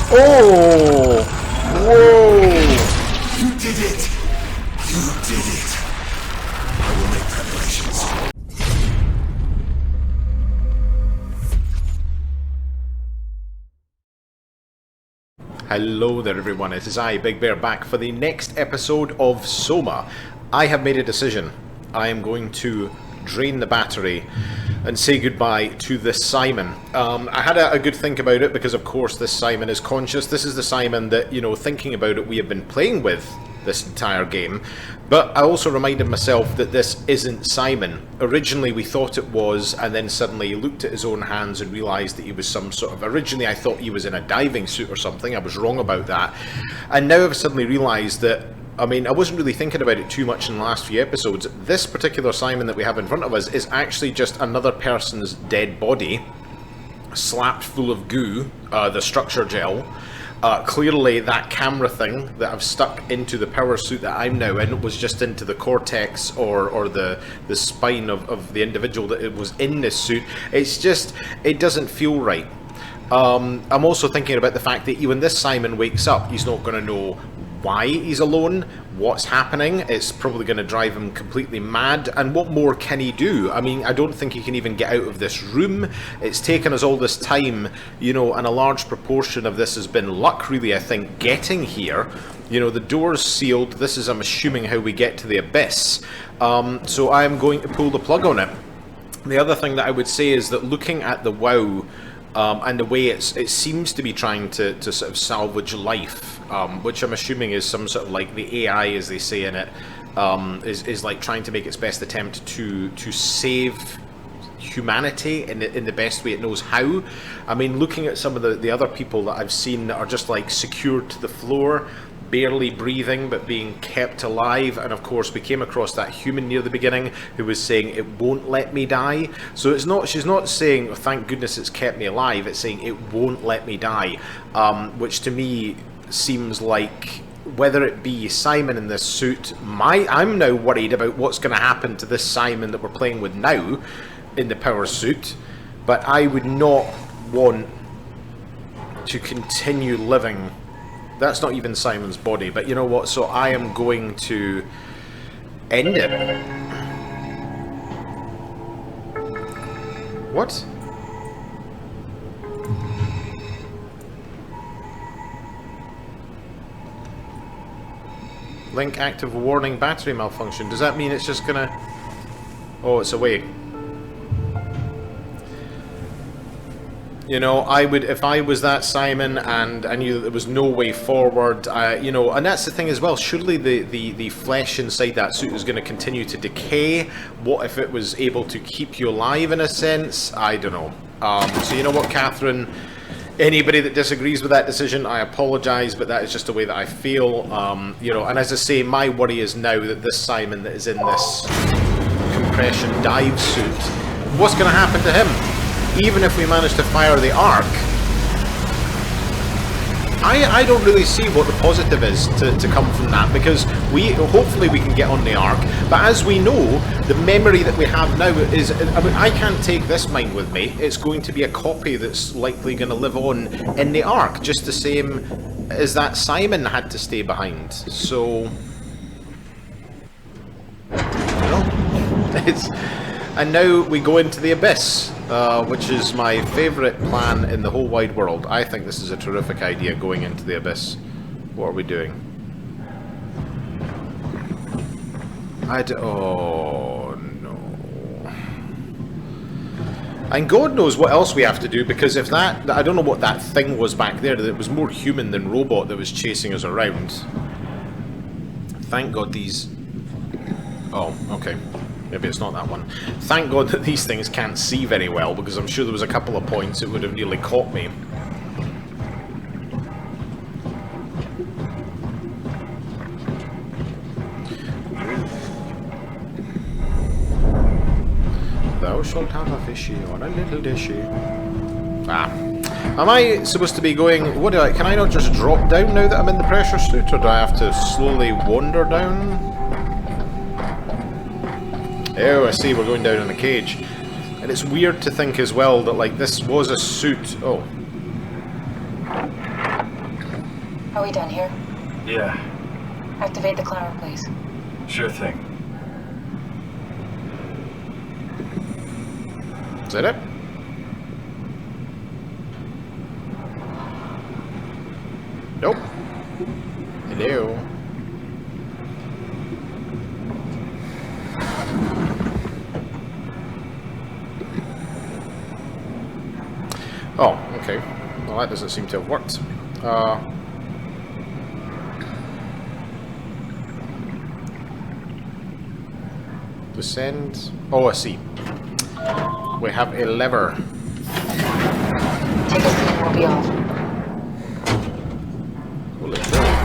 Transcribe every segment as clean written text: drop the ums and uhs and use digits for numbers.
Oh! Whoa! You did it! You did it! I will make preparations. Hello there everyone, it is I, Big Bear, back for the next episode of Soma. I have made a decision. I am going to drain the battery and say goodbye to this Simon. I had a good think about it because of course this Simon is conscious. This is the Simon that, you know, thinking about it, we have been playing with this entire game. But I also reminded myself that this isn't Simon. Originally we thought it was, and then suddenly he looked at his own hands and realised that he was some sort of... Originally I thought he was in a diving suit or something. I was wrong about that. And now I've suddenly realised that, I mean, I wasn't really thinking about it too much in the last few episodes. This particular Simon that we have in front of us is actually just another person's dead body, slapped full of goo, the structure gel. Clearly that camera thing that I've stuck into the power suit that I'm now in was just into the cortex or the spine of the individual that it was in this suit. It's just, it doesn't feel right. I'm also thinking about the fact that when this Simon wakes up, he's not going to know why he's alone, what's happening. It's probably going to drive him completely mad, and what more can he do? I mean, I don't think he can even get out of this room. It's taken us all this time, you know, and a large proportion of this has been luck, really, I think, getting here. You know, the door's sealed. This is, I'm assuming, how we get to the abyss. So I'm going to pull the plug on it. The other thing that I would say is that looking at the WoW, and the way it seems to be trying to sort of salvage life, which I'm assuming is some sort of like the AI, as they say in it, is like trying to make its best attempt to save humanity in the best way it knows how. I mean, looking at some of the other people that I've seen that are just like secured to the floor, barely breathing but being kept alive, and of course we came across that human near the beginning who was saying it won't let me die. So it's not, she's not saying, oh, thank goodness it's kept me alive, it's saying it won't let me die, which to me seems like, whether it be Simon in this suit, I'm now worried about what's going to happen to this Simon that we're playing with now in the power suit. But I would not want to continue living. That's not even Simon's body, but you know what, so I am going to end it. What? Link active warning battery malfunction. Does that mean it's just gonna... Oh, it's away. You know, I would, if I was that Simon and I knew that there was no way forward, you know, and that's the thing as well, surely the flesh inside that suit is going to continue to decay. What if it was able to keep you alive in a sense? I don't know. So you know what, Catherine, anybody that disagrees with that decision, I apologise, but that is just the way that I feel. You know, and as I say, my worry is now that this Simon that is in this compression dive suit, what's going to happen to him? Even if we manage to fire the arc, I don't really see what the positive is to come from that, because hopefully we can get on the arc, but as we know, the memory that we have now is, I mean, I can't take this mind with me. It's going to be a copy that's likely going to live on in the arc, just the same as that Simon had to stay behind. So, you know, it's... And now we go into the abyss, which is my favourite plan in the whole wide world. I think this is a terrific idea, going into the abyss. What are we doing? Oh no. And God knows what else we have to do, because if that... I don't know what that thing was back there, that it was more human than robot that was chasing us around. Thank God these... Oh, okay. Maybe it's not that one. Thank God that these things can't see very well, because I'm sure there was a couple of points it would have nearly caught me. Thou shalt have a fishy on a little dishy. Ah. Am I supposed to be going... What do I... Can I not just drop down now that I'm in the pressure suit, or do I have to slowly wander down? Oh, I see, we're going down in a cage. And it's weird to think as well that, like, this was a suit... Oh. Are we done here? Yeah, Activate the climber, please. sure thing. Is that it? Nope. Hello. Oh, okay. Well, that doesn't seem to have worked. Descend. Oh, I see. We have a lever. Take a seat and we'll be off. Holy moly.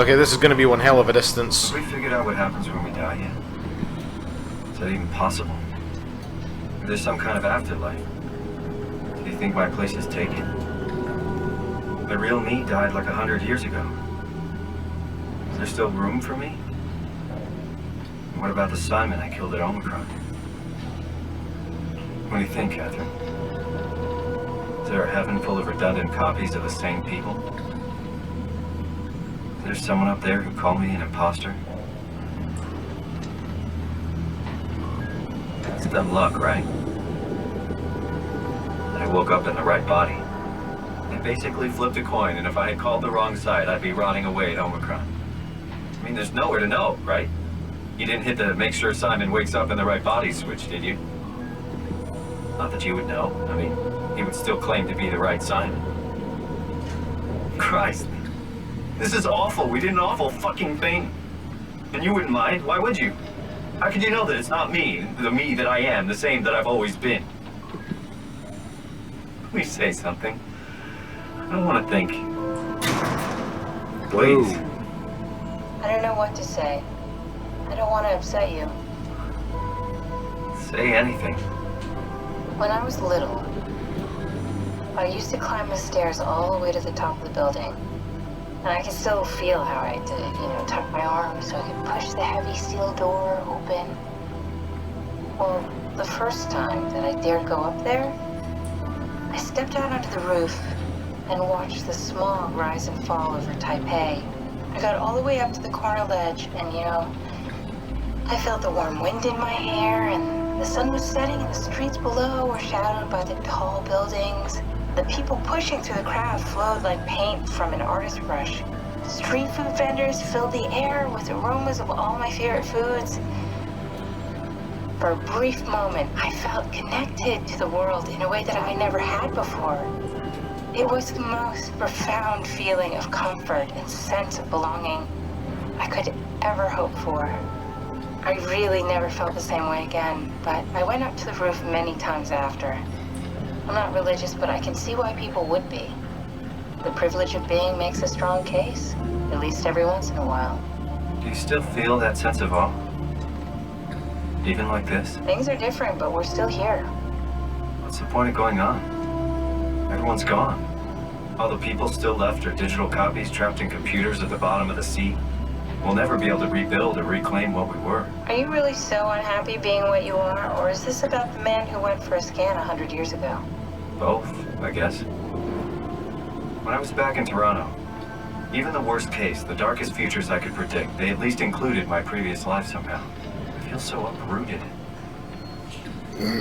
Okay, this is going to be one hell of a distance. Have we figured out what happens when we die yet? Is that even possible? Is there some kind of afterlife? Do you think my place is taken? The real me died like 100 years ago. Is there still room for me? And what about the Simon I killed at Omicron? What do you think, Catherine? Is there a heaven full of redundant copies of the same people? Is there someone up there who called me an imposter? It's dumb luck, right? I woke up in the right body. I basically flipped a coin, and if I had called the wrong side, I'd be rotting away at Omicron. I mean, there's nowhere to know, right? You didn't hit the make sure Simon wakes up in the right body switch, did you? Not that you would know. I mean, he would still claim to be the right Simon. Christ. This is awful. We did an awful fucking thing. And you wouldn't mind. Why would you? How could you know that it's not me, the me that I am, the same that I've always been? Please say something. I don't want to think. Please. I don't know what to say. I don't want to upset you. Say anything. When I was little, I used to climb the stairs all the way to the top of the building. And I can still feel how I did, tuck my arms so I could push the heavy steel door open. Well, the first time that I dared go up there, I stepped out onto the roof and watched the smog rise and fall over Taipei. I got all the way up to the corner ledge and, I felt the warm wind in my hair and the sun was setting and the streets below were shadowed by the tall buildings. The people pushing through the crowd flowed like paint from an artist's brush. Street food vendors filled the air with aromas of all my favorite foods. For a brief moment, I felt connected to the world in a way that I never had before. It was the most profound feeling of comfort and sense of belonging I could ever hope for. I really never felt the same way again, but I went up to the roof many times after. I'm not religious, but I can see why people would be. The privilege of being makes a strong case, at least every once in a while. Do you still feel that sense of awe? Even like this? Things are different, but we're still here. What's the point of going on? Everyone's gone. All the people still left are digital copies trapped in computers at the bottom of the sea. We'll never be able to rebuild or reclaim what we were. Are you really so unhappy being what you are, or is this about the man who went for a scan 100 years ago? Both, I guess. When I was back in Toronto, even the worst case, the darkest futures I could predict, they at least included my previous life somehow. I feel so uprooted.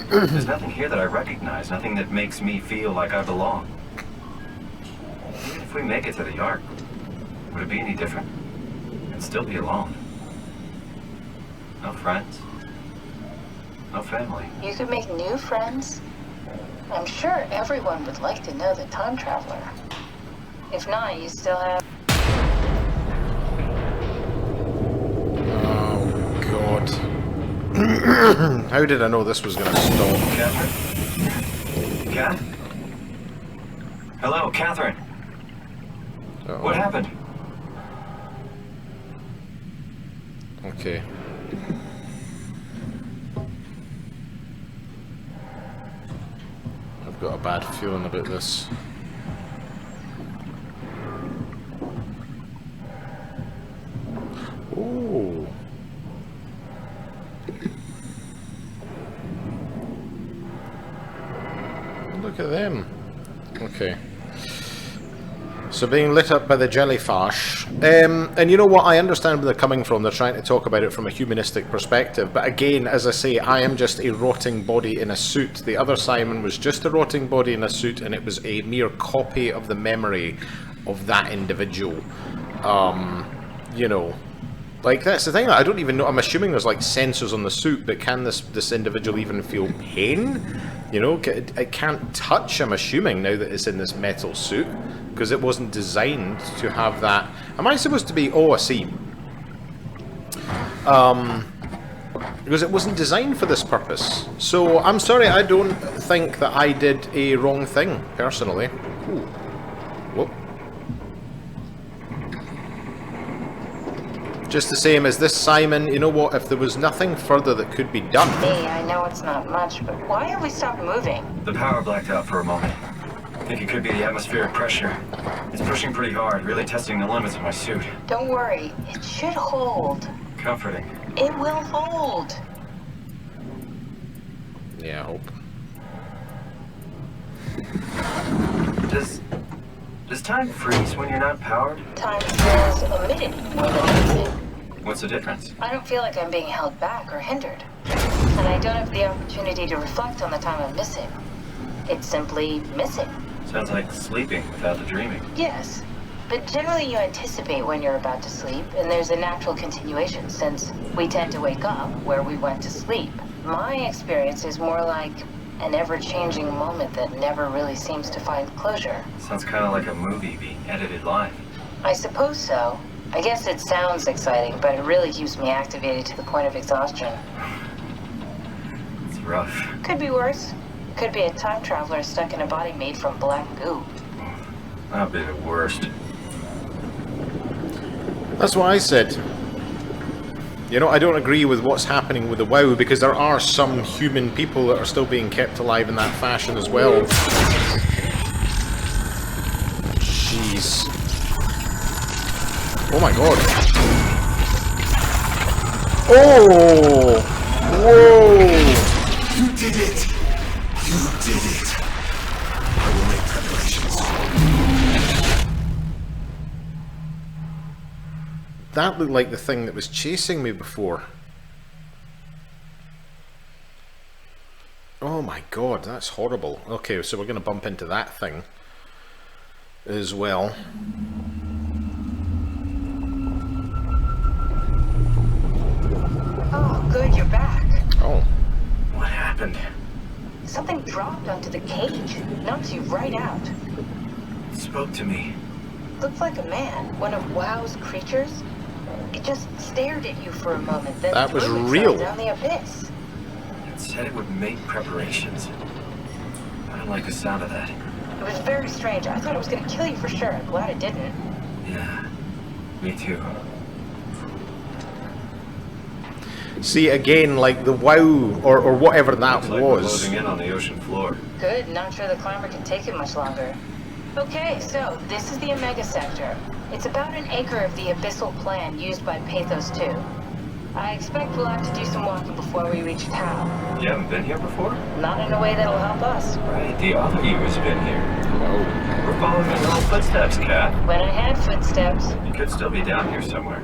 There's nothing here that I recognize, nothing that makes me feel like I belong. Even if we make it to the Ark, would it be any different? I'd still be alone. No friends. No family. You could make new friends. I'm sure everyone would like to know the time traveler. If not, you still have... Oh, God. How did I know this was going to stop? Catherine? Cat? Hello, Catherine. Uh-oh. What happened? Okay. I've got a bad feeling about this. Oh. look at them. Okay. So being lit up by the jellyfish. And you know what? I understand where they're coming from. They're trying to talk about it from a humanistic perspective. But again, as I say, I am just a rotting body in a suit. The other Simon was just a rotting body in a suit, and it was a mere copy of the memory of that individual. You know, like that's the thing. I don't even know. I'm assuming there's like sensors on the suit, but can this individual even feel pain? You know, it can't touch. I'm assuming now that it's in this metal suit, because it wasn't designed to have that. Am I supposed to be? Oh, I see. Because it wasn't designed for this purpose. So I'm sorry. I don't think that I did a wrong thing personally. Ooh. Whoop. Just the same as this Simon, you know what, if there was nothing further that could be done. Hey, I know it's not much, but why have we stopped moving? The power blacked out for a moment. I think it could be the atmospheric pressure. It's pushing pretty hard, really testing the limits of my suit. Don't worry, it should hold. Comforting. It will hold. Yeah, I hope. Does time freeze when you're not powered? Time feels omitted more than anything. What's the difference? I don't feel like I'm being held back or hindered. And I don't have the opportunity to reflect on the time I'm missing. It's simply missing. Sounds like sleeping without the dreaming. Yes, but generally you anticipate when you're about to sleep, and there's a natural continuation since we tend to wake up where we went to sleep. My experience is more like an ever-changing moment that never really seems to find closure. Sounds kind of like a movie being edited live. I suppose so. I guess it sounds exciting, but it really keeps me activated to the point of exhaustion. It's rough. Could be worse. Could be a time traveler stuck in a body made from black goo. That'd be the worst. That's what I said. You know, I don't agree with what's happening with the WoW, because there are some human people that are still being kept alive in that fashion as well. Jeez. Oh my god. Oh! Whoa! You did it! You did it! I will make preparations. That looked like the thing that was chasing me before. Oh my god, that's horrible. Okay, so we're going to bump into that thing as well. Oh, good, you're back. Oh. What happened? Something dropped onto the cage. Knocks you right out. It spoke to me. Looked like a man, one of WoW's creatures. It just stared at you for a moment, then That was threw itself real. down the abyss. It said it would make preparations. I don't like the sound of that. It was very strange. I thought it was going to kill you for sure. I'm glad it didn't. Yeah, me too. See, again, like the WoW, or whatever that Looks like we're was. closing in on the ocean floor. Good, not sure the climber can take it much longer. Okay, so this is the Omega Sector. It's about an acre of the abyssal plan used by Pathos 2. I expect we'll have to do some walking before we reach town. You haven't been here before? Not in a way that'll help us. Right, the other you has been here. We're following your little footsteps, Cat. When I had footsteps. You could still be down here somewhere,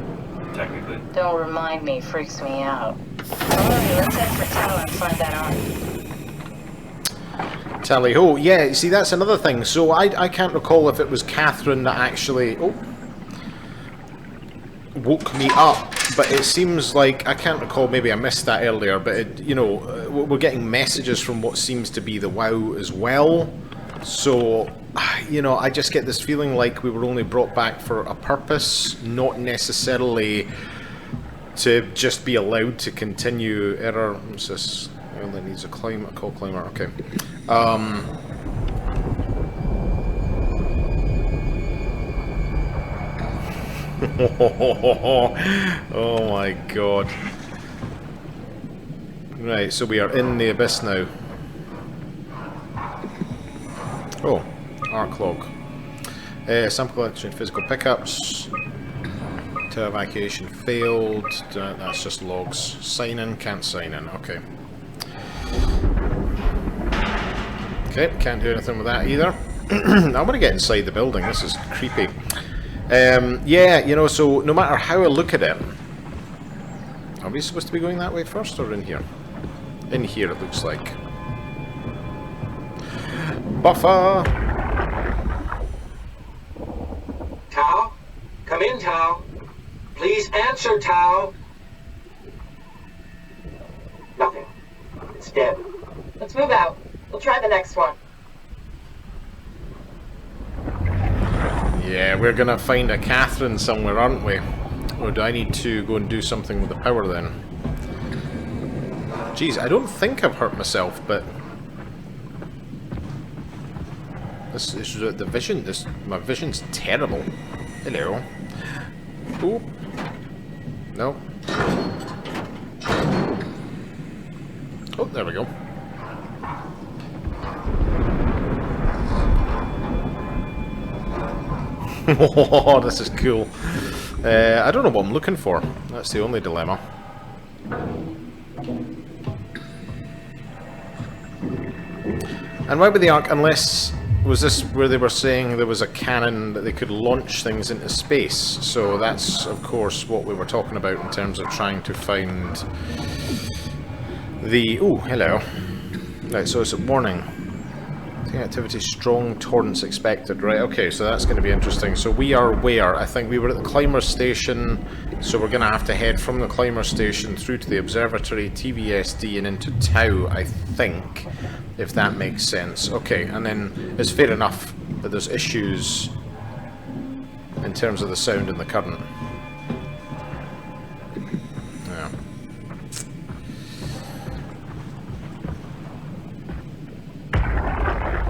technically. Don't remind me, freaks me out. Alright, let's head for town and find that arm. Tally ho. Yeah, see, that's another thing. So I can't recall if it was Catherine that actually woke me up, but it seems like, I can't recall, maybe I missed that earlier, but it, you know, we're getting messages from what seems to be the WoW as well. So, you know, I just get this feeling like we were only brought back for a purpose, not necessarily to just be allowed to continue. Error. What's this? Well, that needs a call climber. Okay. Oh my god. Right, so we are in the abyss now. Oh, arc log. Sample collection, physical pickups. To evacuation failed. That's just logs. Sign in, can't sign in. Okay. Okay, can't do anything with that either. I want to get inside the building. This is creepy. Yeah, you know, so no matter how I look at it... Are we supposed to be going that way first or in here? In here, it looks like. Buffer! Tao? Come in, Tao. Please answer, Tao. Nothing. It's dead. Let's move out. We'll try the next one. Yeah, we're gonna find a Catherine somewhere, aren't we? Or do I need to go and do something with the power then? Jeez, I don't think I've hurt myself, but... This is the vision, my vision's terrible. Hello. Oop. No. Oh, there we go. Oh, this is cool. I don't know what I'm looking for. That's the only dilemma. And why would the Ark, unless... Was this where they were saying there was a cannon that they could launch things into space? So that's, of course, what we were talking about in terms of trying to find the... Ooh, hello. Right, so it's a warning. Activity, strong torrents expected. Right, okay, so that's going to be interesting. So we are where? I think we were at the climber station, so we're going to have to head from the climber station through to the observatory, TVSD, and into Tau, I think, if that makes sense. Okay, and then it's fair enough that there's issues in terms of the sound and the current. Yeah.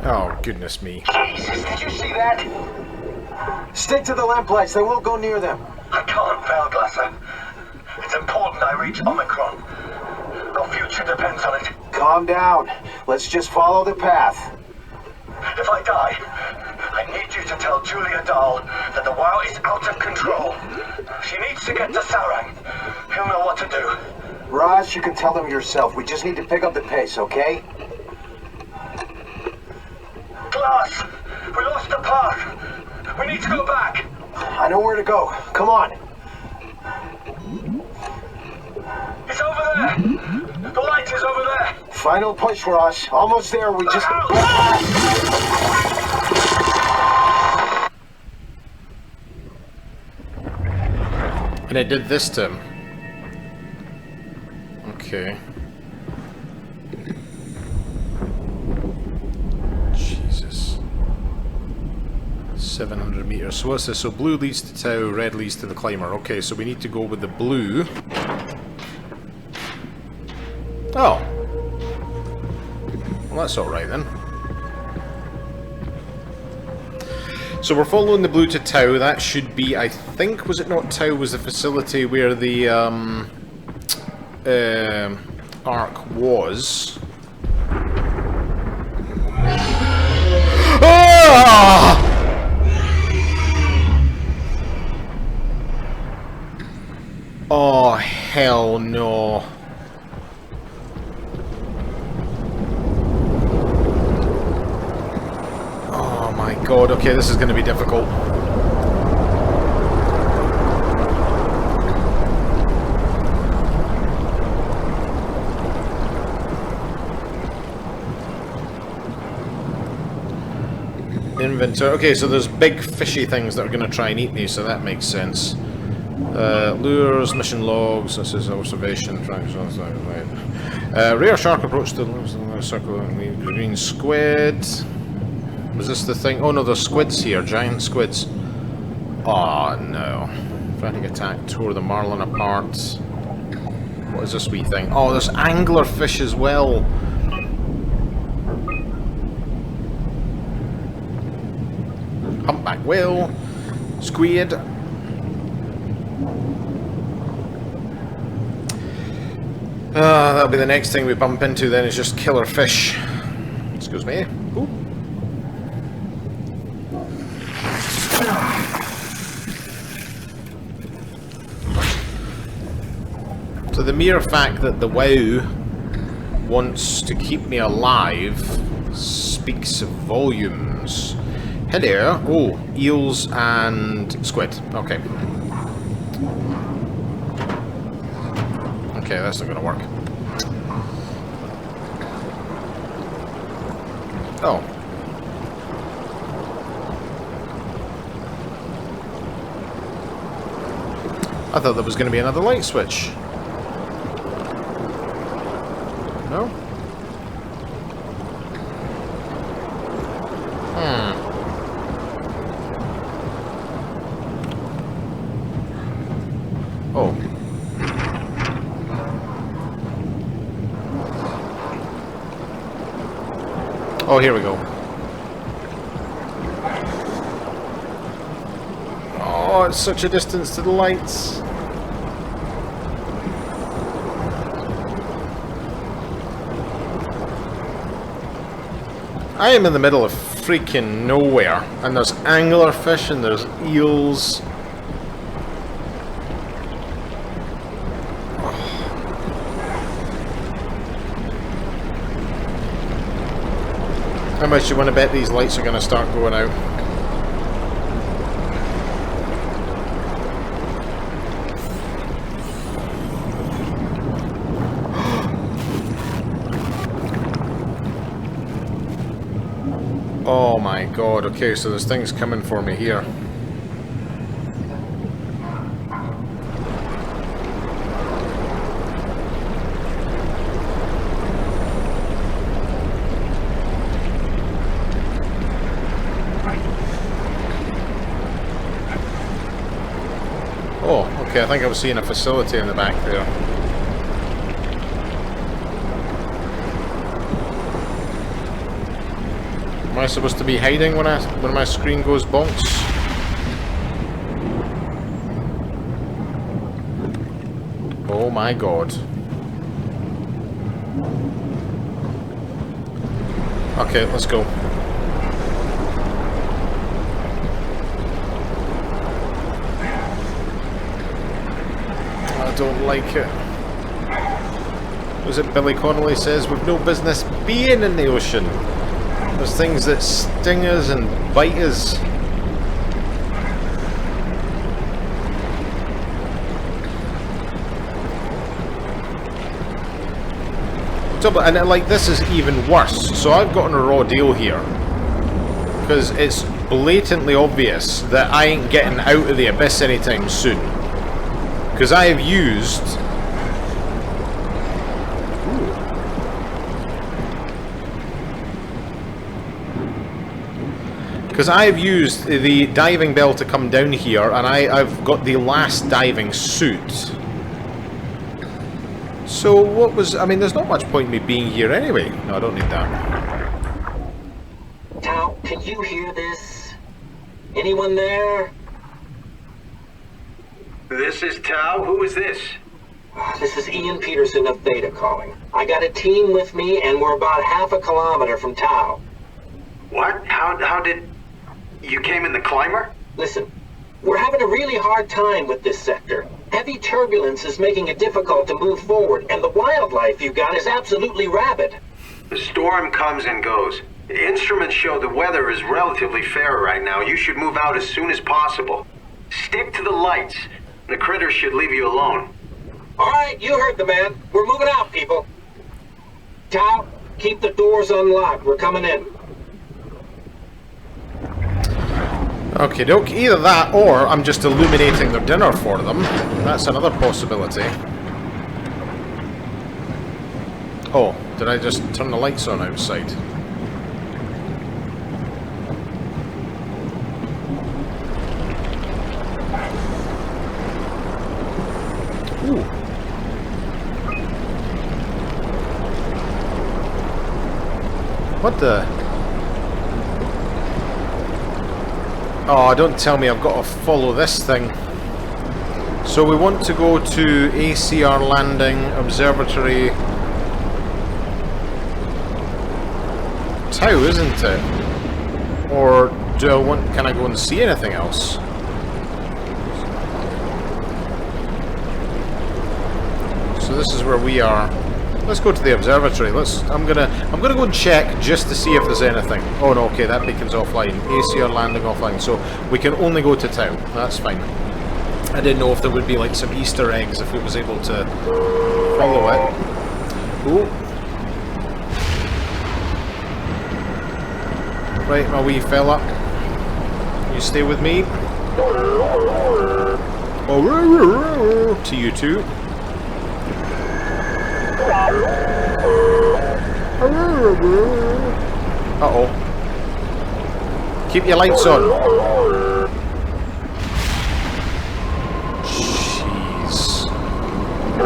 Oh, goodness me. Jesus, did you see that? Stick to the lamplights. They won't go near them. I can't, Valglasser. It's important I reach Omicron. Our future depends on it. Calm down. Let's just follow the path. If I die, I need you to tell Julia Dahl that the WoW is out of control. She needs to get to Sarang. He'll know what to do. Raj, you can tell them yourself. We just need to pick up the pace, okay? Glass! We lost the path! We need to go back! I know where to go. Come on. It's over there! The light is over there! Final push, Raj. Almost there. We just... And I did this to him. Okay. Jesus. 700 meters. So what's this? So blue leads to Tau, red leads to the climber. Okay, so we need to go with the blue. Oh. Well, that's alright then. So we're following the blue to Tau. That should be, I think, was it not Tau was the facility where the Ark was. Ah! Oh, hell no. Oh my god, okay, this is going to be difficult. Inventory. Okay, so there's big fishy things that are going to try and eat me, so that makes sense. Lures, mission logs, this is observation, rare shark approach to the circle, green squid. Was this the thing? Oh no, there's squids here, giant squids. Oh no. Frantic attack tore the marlin apart. What is this wee thing? Oh, there's anglerfish as well. Humpback whale. Squid. That'll be the next thing we bump into then, is just killer fish. Excuse me. Ooh. So the mere fact that the WoW wants to keep me alive speaks volumes. Hello. Oh, eels and squid. Okay. Okay, that's not going to work. Oh. I thought there was going to be another light switch. No? Oh. Oh, here we go. Oh, it's such a distance to the lights. I am in the middle of freaking nowhere, and there's anglerfish and there's eels. How much do you want to bet these lights are going to start going out? Oh my god, okay, so there's things coming for me here. Oh, okay, I think I was seeing a facility in the back there. Am I supposed to be hiding when my screen goes bonks? Oh my god. Okay, let's go. I don't like it. Was it Billy Connolly says, we've no business being in the ocean. There's things that sting us and bite us. And like, this is even worse. So I've gotten a raw deal here. Because it's blatantly obvious that I ain't getting out of the abyss anytime soon. Because I have used... Because I've used the diving bell to come down here, and I've got the last diving suit. So what was... I mean, there's not much point in me being here anyway. No, I don't need that. Tao, can you hear this? Anyone there? This is Tao. Who is this? This is Ian Peterson of Theta calling. I got a team with me, and we're about half a kilometer from Tao. What? How did... You came in the climber? Listen, we're having a really hard time with this sector. Heavy turbulence is making it difficult to move forward, and the wildlife you got is absolutely rabid. The storm comes and goes. The instruments show the weather is relatively fair right now. You should move out as soon as possible. Stick to the lights. The critters should leave you alone. All right, you heard the man. We're moving out, people. Tao, keep the doors unlocked. We're coming in. Okay, doke. Either that, or I'm just illuminating their dinner for them. That's another possibility. Oh, did I just turn the lights on outside? Ooh. What the... Oh, don't tell me I've got to follow this thing. So we want to go to ACR Landing, Observatory... Tau, isn't it? Or do I want... Can I go and see anything else? So this is where we are. Let's go to the observatory. I'm gonna go and check just to see if there's anything. Oh no, okay, that beacon's offline. ACR landing offline, so we can only go to town. That's fine. I didn't know if there would be like some Easter eggs if we was able to follow it. Oh. Right, my wee fella. You stay with me. Oh, to you too. Uh-oh. Keep your lights on. Jeez. I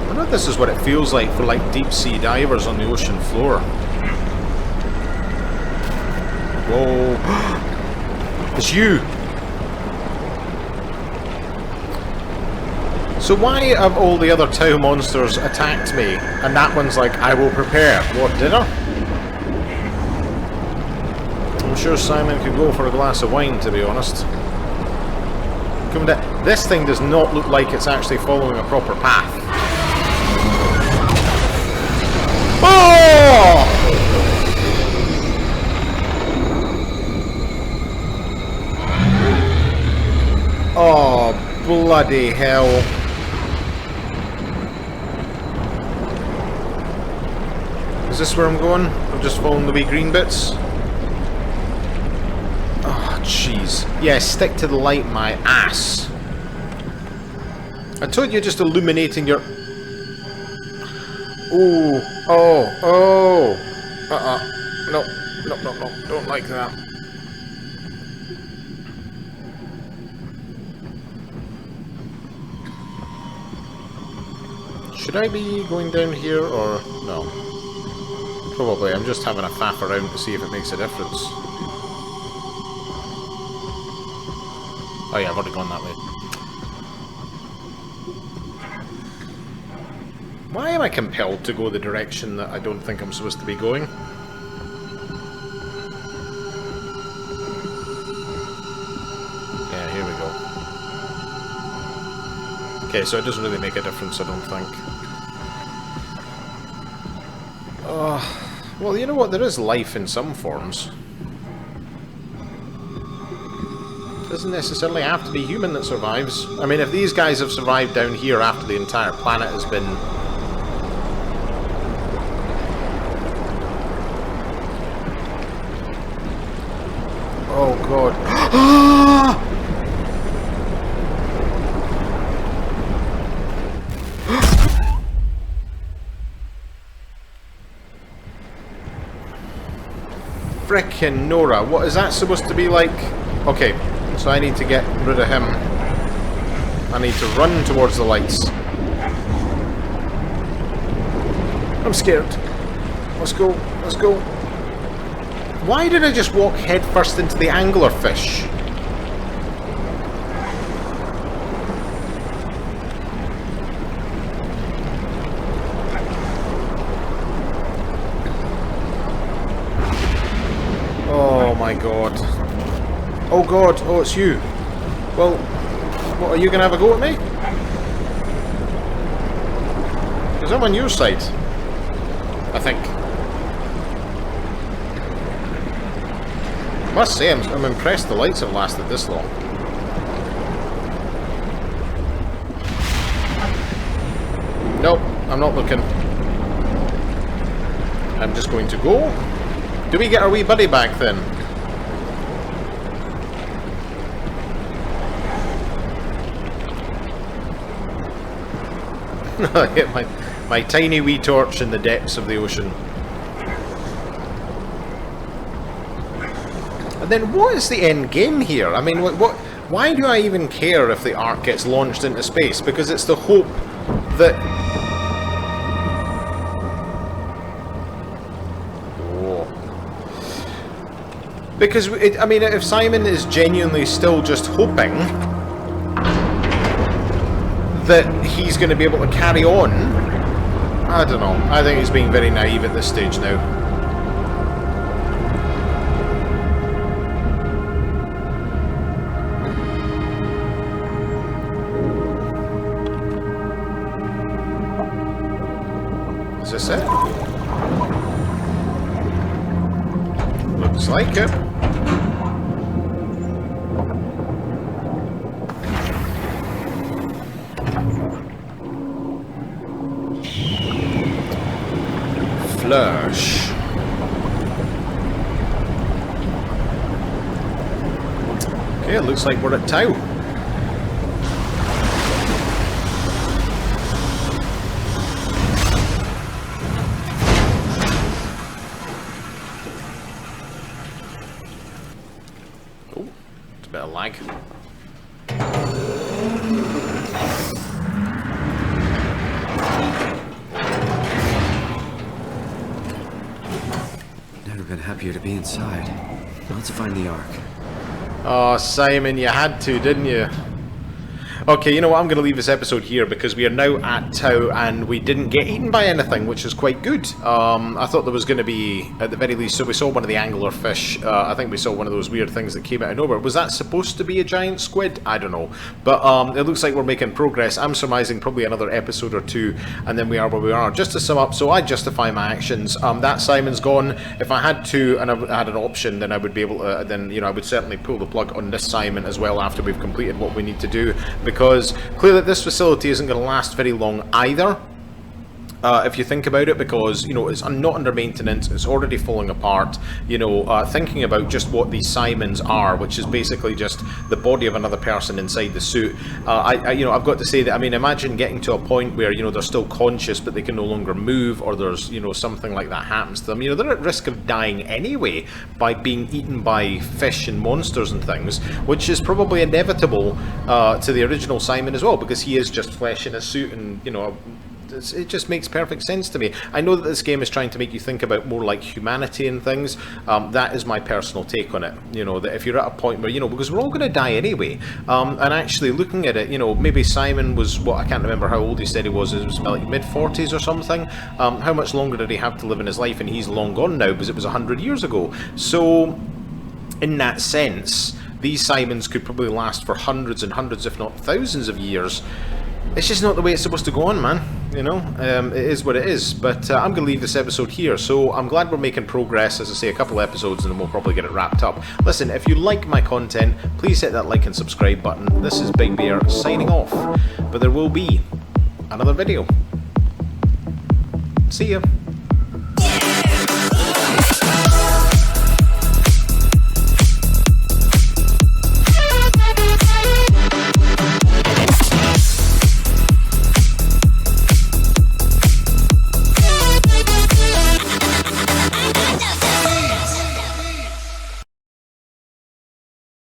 wonder if this is what it feels like for like deep sea divers on the ocean floor. Whoa. It's you. So why have all the other Tau monsters attacked me, and that one's like, I will prepare. What, dinner? I'm sure Simon could go for a glass of wine, to be honest. Come down. This thing does not look like it's actually following a proper path. Oh! Oh, bloody hell. Is this where I'm going? I'm just following the wee green bits? Oh, jeez. Yeah, stick to the light, my ass. I told you just illuminating your... Ooh. Oh. Oh. No. No, no, no. Don't like that. Should I be going down here or no? Probably. I'm just having a faff around to see if it makes a difference. Oh yeah, I've already gone that way. Why am I compelled to go the direction that I don't think I'm supposed to be going? Yeah, here we go. Okay, so it doesn't really make a difference, I don't think. Well, you know what? There is life in some forms. It doesn't necessarily have to be human that survives. I mean, if these guys have survived down here after the entire planet has been... Oh, God. Frickin' Nora, what is that supposed to be like? Okay, so I need to get rid of him. I need to run towards the lights. I'm scared. Let's go, let's go. Why did I just walk headfirst into the anglerfish? Oh my god. Oh god, oh it's you. Well, what, are you gonna have a go at me? Because I'm on your side. I think. I must say, I'm impressed the lights have lasted this long. Nope, I'm not looking. I'm just going to go. Do we get our wee buddy back then? I hit my tiny wee torch in the depths of the ocean. And then what is the end game here? I mean, why do I even care if the Ark gets launched into space? Because it's the hope that... Because, I mean, if Simon is genuinely still just hoping that he's going to be able to carry on, I don't know. I think he's being very naive at this stage now. this it? Looks like it. Flush. Okay, it looks like we're at Tau. Oh, it's a bit of lag. Never been happier to be inside. Let's find the Ark. Oh, Simon, you had to, didn't you? Okay, you know what? I'm going to leave this episode here because we are now at Tau and we didn't get eaten by anything, which is quite good. I thought there was going to be, at the very least, so we saw one of the angler fish. I think we saw one of those weird things that came out of nowhere. Was that supposed to be a giant squid? I don't know. But it looks like we're making progress. I'm surmising probably another episode or two, and then we are where we are. Just to sum up, so I justify my actions. That Simon's gone. If I had to, and I had an option, then I would be able to, then, you know, I would certainly pull the plug on this Simon as well after we've completed what we need to do. Because clearly this facility isn't going to last very long either. If you think about it, because, you know, it's not under maintenance, it's already falling apart, you know, thinking about just what these Simons are, which is basically just the body of another person inside the suit, you know, I've got to say that, I mean, imagine getting to a point where, you know, they're still conscious but they can no longer move, or there's, you know, something like that happens to them. You know, they're at risk of dying anyway by being eaten by fish and monsters and things, which is probably inevitable to the original Simon as well, because he is just flesh in a suit, and, you know, it just makes perfect sense to me. I know that this game is trying to make you think about more like humanity and things. That is my personal take on it. You know, that if you're at a point where, you know, because we're all going to die anyway. And actually looking at it, you know, maybe Simon was, what, I can't remember how old he said he was. It was like mid-40s or something. How much longer did he have to live in his life? And he's long gone now because it was 100 years ago. So, in that sense, these Simons could probably last for hundreds and hundreds, if not thousands of years. It's just not the way it's supposed to go on, man. You know, it is what it is. But I'm going to leave this episode here. So I'm glad we're making progress. As I say, a couple episodes and then we'll probably get it wrapped up. Listen, if you like my content, please hit that like and subscribe button. This is Big Bear signing off. But there will be another video. See ya.